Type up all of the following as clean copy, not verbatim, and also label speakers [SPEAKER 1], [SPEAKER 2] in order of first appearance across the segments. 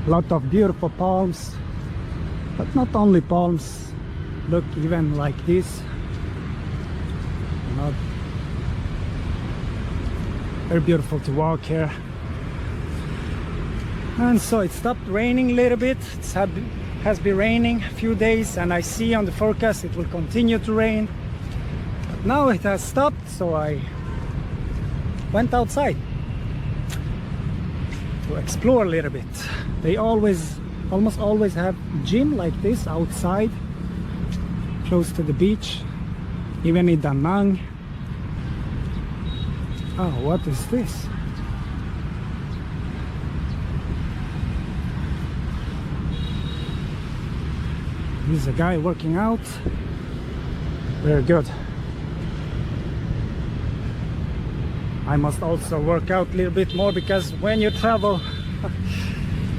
[SPEAKER 1] A lot of beautiful palms, but not only palms. Look, even like this, you know, very beautiful to walk here. And so it stopped raining a little bit. It has been raining a few days, and I see on the forecast it will continue to rain. But now it has stopped, so I went outside to explore a little bit. They almost always have gym like this outside, close to the beach, even in Da Nang. Oh, what is this? Here's a guy working out. Very good. I must also work out a little bit more, because when you travel,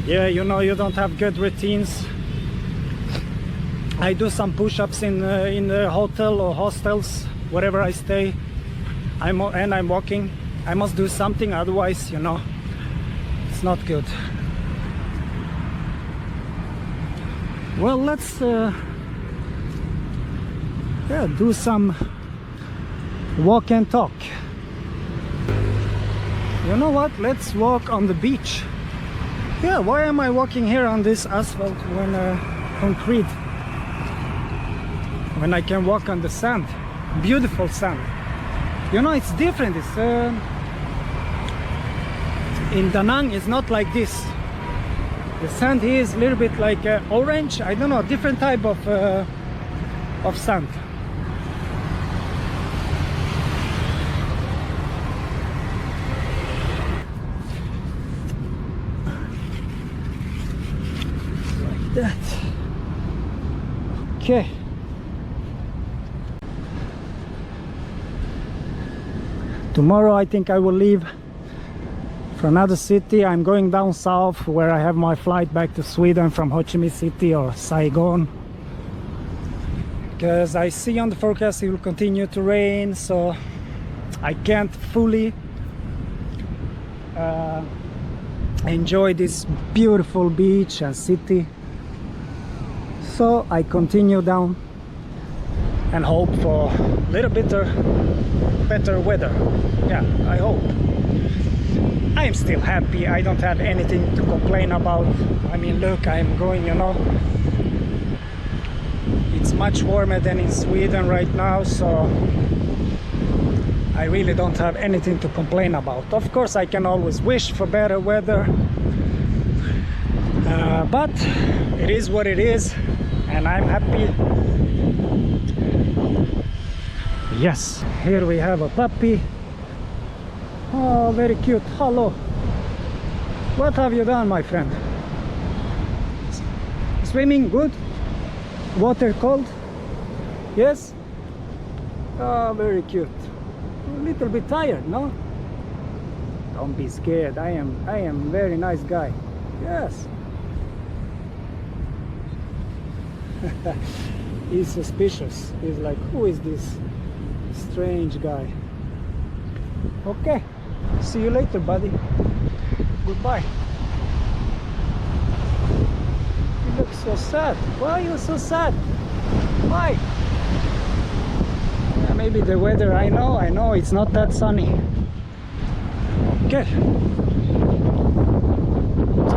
[SPEAKER 1] yeah, you know, you don't have good routines. I do some push-ups in the hotel or hostels, wherever I stay. I'm walking. I must do something, otherwise, you know, it's not good. Well, let's do some walk and talk. You know what? Let's walk on the beach. Yeah, why am I walking here on this asphalt when concrete? When I can walk on the sand, beautiful sand. You know, it's different. It's in Da Nang, it's not like this. The sand here is a little bit like orange. I don't know, different type of sand. Like that. Okay. Tomorrow I think I will leave for another city. I'm going down south, where I have my flight back to Sweden from Ho Chi Minh City or Saigon, because I see on the forecast it will continue to rain, so I can't fully enjoy this beautiful beach and city. So I continue down and hope for a little better weather. Yeah, I hope. I am still happy. I don't have anything to complain about. I mean, look, I'm going, you know, it's much warmer than in Sweden right now, so I really don't have anything to complain about. Of course, I can always wish for better weather, but it is what it is, and I'm happy. Yes, here we have a puppy. Oh, very cute. Hello. What have you done, my friend? Swimming good? Water cold? Yes? Oh, very cute. A little bit tired, no? Don't be scared. I am very nice guy. Yes. He's suspicious. He's like, who is this strange guy? Okay. See you later, buddy. Goodbye. You look so sad. Why are you so sad? Why? Yeah, maybe the weather. I know it's not that sunny. Okay.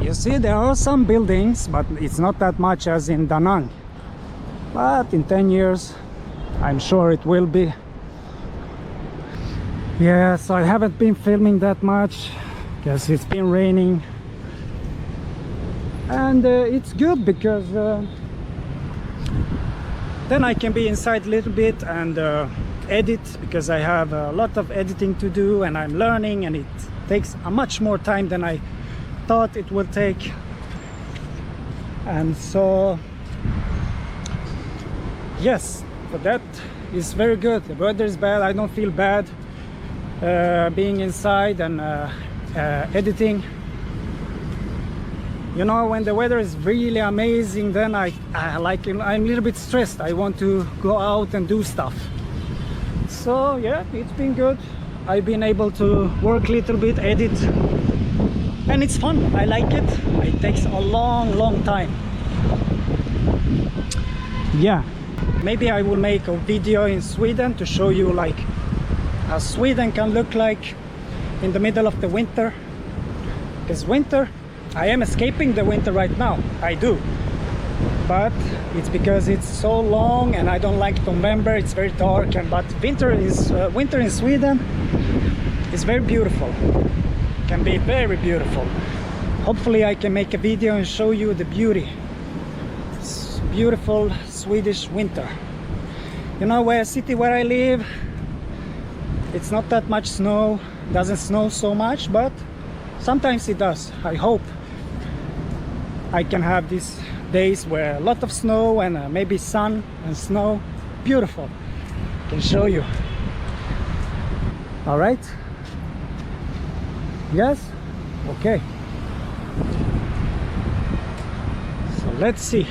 [SPEAKER 1] You see, there are some buildings, but it's not that much as in Da Nang. But in 10 years, I'm sure it will be. Yeah, so I haven't been filming that much because it's been raining, and it's good because then I can be inside a little bit and edit, because I have a lot of editing to do and I'm learning, and it takes a much more time than I thought it would take. And so yes, but that is very good. The weather is bad. I don't feel bad being inside and editing. You know, when the weather is really amazing, then I'm a little bit stressed. I want to go out and do stuff. So yeah, it's been good. I've been able to work a little bit, edit, and it's fun. I like it. It takes a long time. Yeah, maybe I will make a video in Sweden to show you like how Sweden can look like in the middle of the winter. Because winter, I am escaping the winter right now, I do, but it's because it's so long and I don't like November. It's very dark, and but winter in Sweden is very beautiful, can be very beautiful. Hopefully I can make a video and show you the beauty. It's beautiful Swedish winter. You know, where city where I live, it's not that much snow, doesn't snow so much, but sometimes it does. I hope I can have these days where a lot of snow and maybe sun and snow. Beautiful. I can show you. All right. Yes. Okay. So let's see.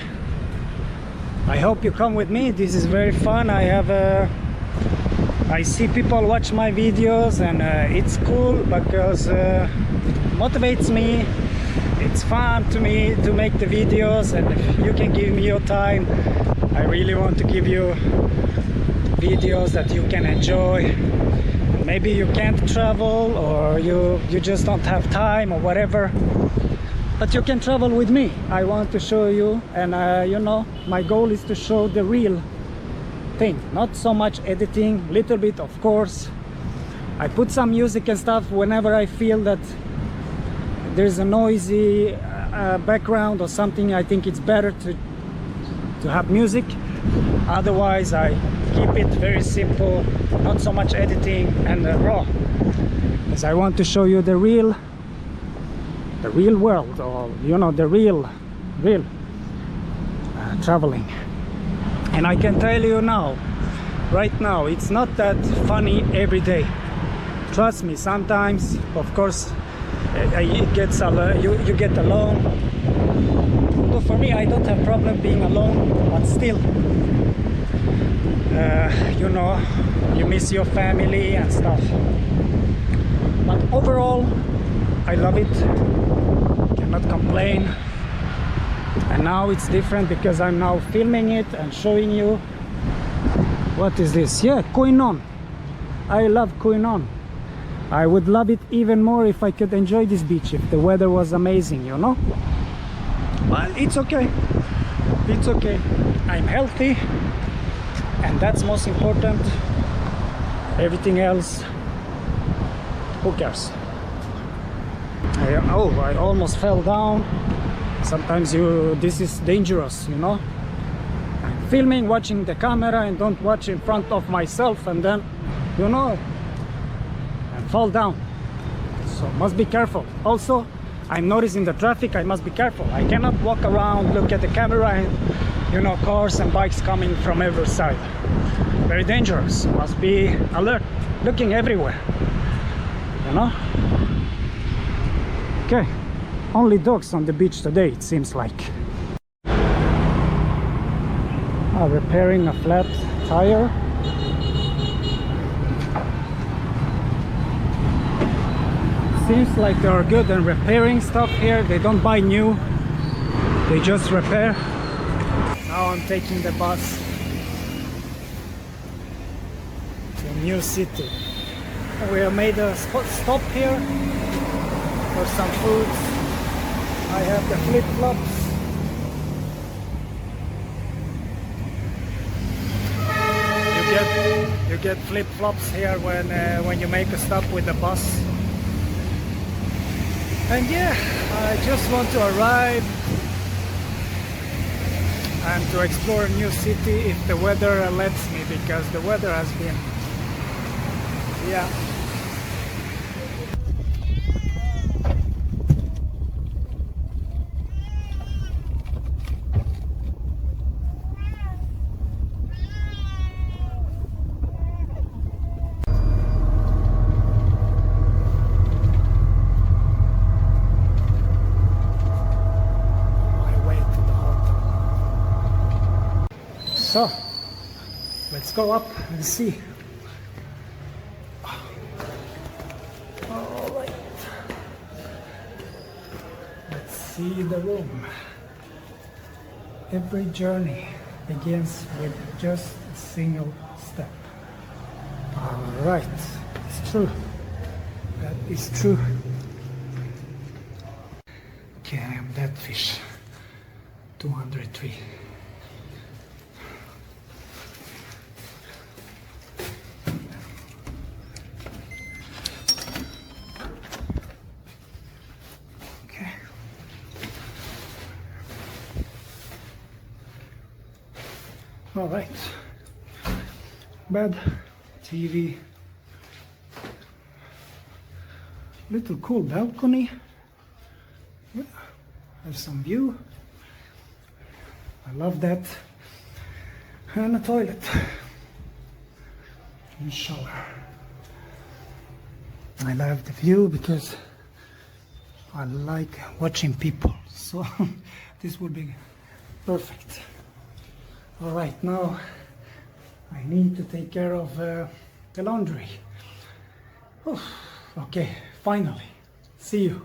[SPEAKER 1] I hope you come with me. This is very fun. I see people watch my videos, and it's cool because it motivates me. It's fun to me to make the videos, and if you can give me your time, I really want to give you videos that you can enjoy. Maybe you can't travel, or you just don't have time or whatever, but you can travel with me. I want to show you, and you know, my goal is to show the real thing, not so much editing, little bit of course. I put some music and stuff whenever I feel that there's a noisy background or something. I think it's better to have music. Otherwise I keep it very simple, not so much editing and raw, because I want to show you the real world, or you know, the real traveling. And I can tell you now, right now, it's not that funny every day. Trust me, sometimes of course you get alone. So for me, I don't have problem being alone, but still you know, you miss your family and stuff. But overall I love it, cannot complain. And now it's different because I'm now filming it and showing you. What is this? Yeah, Qui Nhon. I love Qui Nhon. I would love it even more if I could enjoy this beach, if the weather was amazing, you know. But it's okay, it's okay. I'm healthy, and that's most important. Everything else, who cares? I almost fell down. Sometimes this is dangerous, you know. I'm filming, watching the camera, and don't watch in front of myself, and then, you know, and fall down. So must be careful. Also, I'm noticing the traffic. I must be careful. I cannot walk around, look at the camera, and you know, cars and bikes coming from every side. Very dangerous. Must be alert, looking everywhere, you know. Okay, only dogs on the beach today, it seems like. Repairing a flat tire. Seems like they are good at repairing stuff here. They don't buy new, they just repair. Now I'm taking the bus to a new city. We have made a stop here for some food. I have the flip-flops. You get flip-flops here when you make a stop with the bus. And yeah, I just want to arrive and to explore a new city if the weather lets me, because the weather has been, yeah. So, let's go up and see. All right. see the room. Every journey begins with just a single step. Alright, it's true. That is true. Okay, I am that fish. 203. Okay. All right. Bed, TV, little cool balcony. Yeah, have some view. I love that. And a toilet. And shower. I love the view because I like watching people. So this would be perfect. All right, now I need to take care of the laundry. Oh, okay, finally. See you.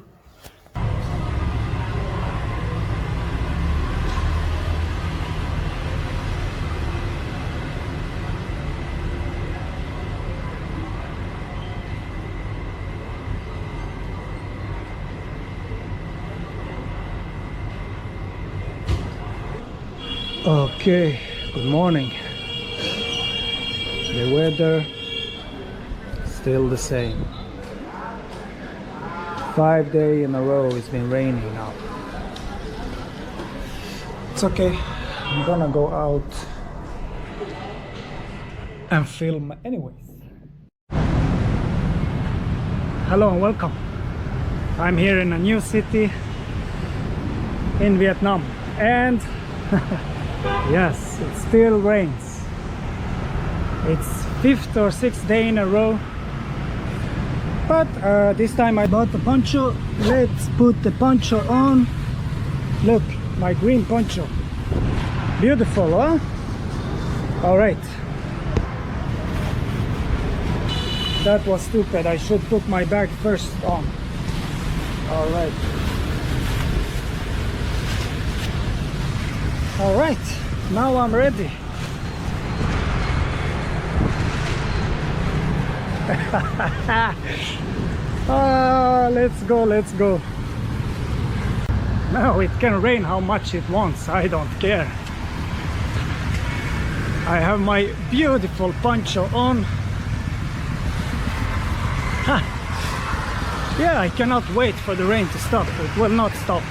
[SPEAKER 1] Okay, good morning. The weather still the same. 5 days in a row it's been raining now. It's okay, I'm gonna go out and film anyways. Hello and welcome. I'm here in a new city in Vietnam, and yes, it still rains. It's 5th or 6th day in a row. But this time I bought the poncho. Let's put the poncho on. Look, my green poncho. Beautiful, huh? Alright. That was stupid. I should put my bag first on. Alright. Alright, now I'm ready. Let's go, let's go. Now it can rain how much it wants, I don't care. I have my beautiful poncho on. Yeah, I cannot wait for the rain to stop. It will not stop.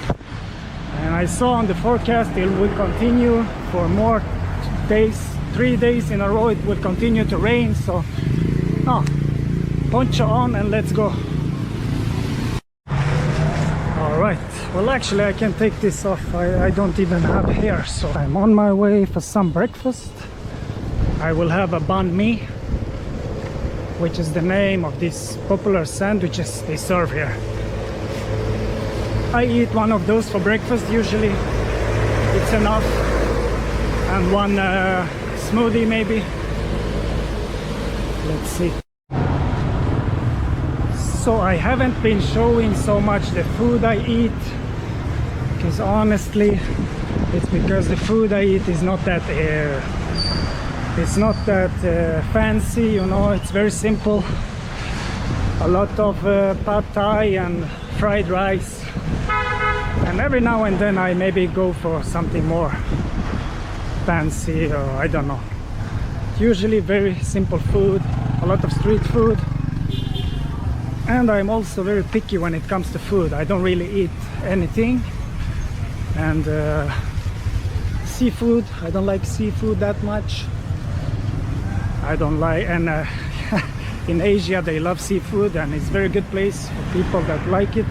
[SPEAKER 1] And I saw on the forecast it will continue for more days, 3 days in a row. It will continue to rain, so poncho on and let's go. Alright, well actually I can take this off. I don't even have hair, so I'm on my way for some breakfast. I will have a banh mi, which is the name of these popular sandwiches they serve here. I eat one of those for breakfast usually. It's enough. And one smoothie maybe. Let's see. So I haven't been showing so much the food I eat, because honestly it's because the food I eat is not that fancy, you know. It's very simple. A lot of pad thai and fried rice, and every now and then I maybe go for something more fancy, or I don't know. Usually very simple food, a lot of street food. And I'm also very picky when it comes to food. I don't really eat anything. And seafood, I don't like seafood that much. I don't like, and in Asia they love seafood, and it's a very good place for people that like it.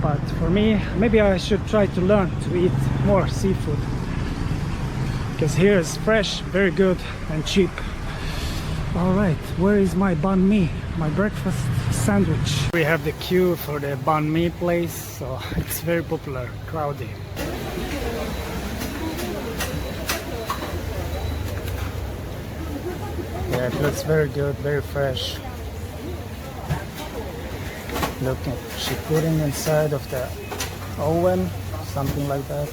[SPEAKER 1] But for me, maybe I should try to learn to eat more seafood, because here is fresh, very good and cheap. All right, where is my banh mi, my breakfast sandwich? We have the queue for the banh mi place, so it's very popular, crowded. Yeah, it looks very good, very fresh. Look, she putting inside of the Owen, something like that.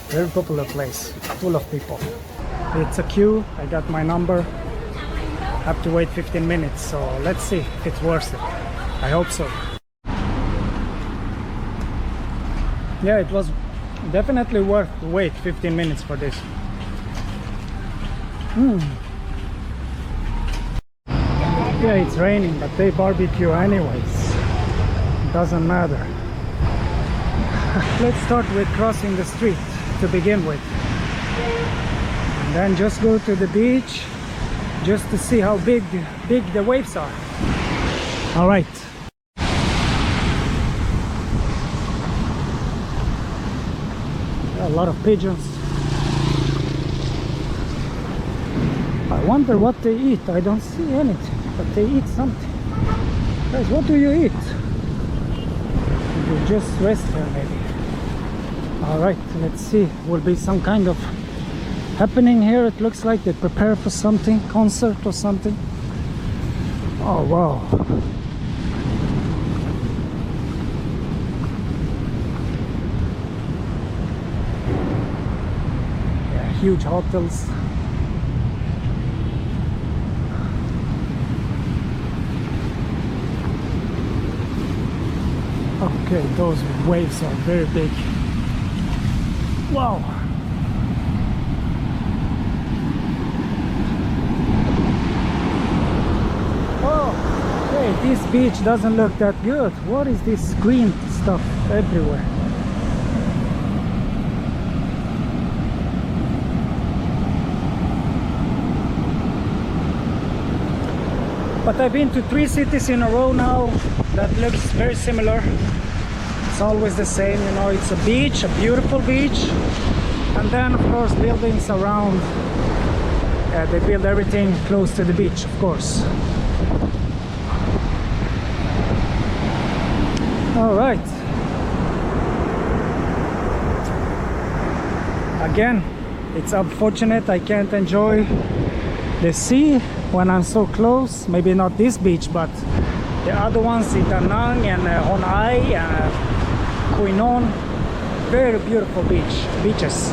[SPEAKER 1] Very popular place, full of people. It's a queue. I got my number. Have to wait 15 minutes, so let's see if it's worth it. I hope so. Yeah, it was definitely worth to wait 15 minutes for this. Yeah, it's raining, but they barbecue anyways. Doesn't matter. Let's start with crossing the street to begin with. And then just go to the beach just to see how big the waves are. All right. A lot of pigeons. I wonder what they eat. I don't see anything, but they eat something. Guys, what do you eat? You just rest here maybe. All right, let's see. Will be some kind of happening here. It looks like they prepare for something, concert or something. Oh wow. Yeah, huge hotels. Okay, those waves are very big. Wow. Oh, hey, this beach doesn't look that good. What is this green stuff everywhere? But I've been to 3 cities in a row now that looks very similar. It's always the same, you know, it's a beach, a beautiful beach, and then of course buildings around. They build everything close to the beach, of course. All right. Again, it's unfortunate I can't enjoy the sea when I'm so close. Maybe not this beach, but the other ones in Da Nang and Hon Ai and Qui Nhon. Very beautiful beaches.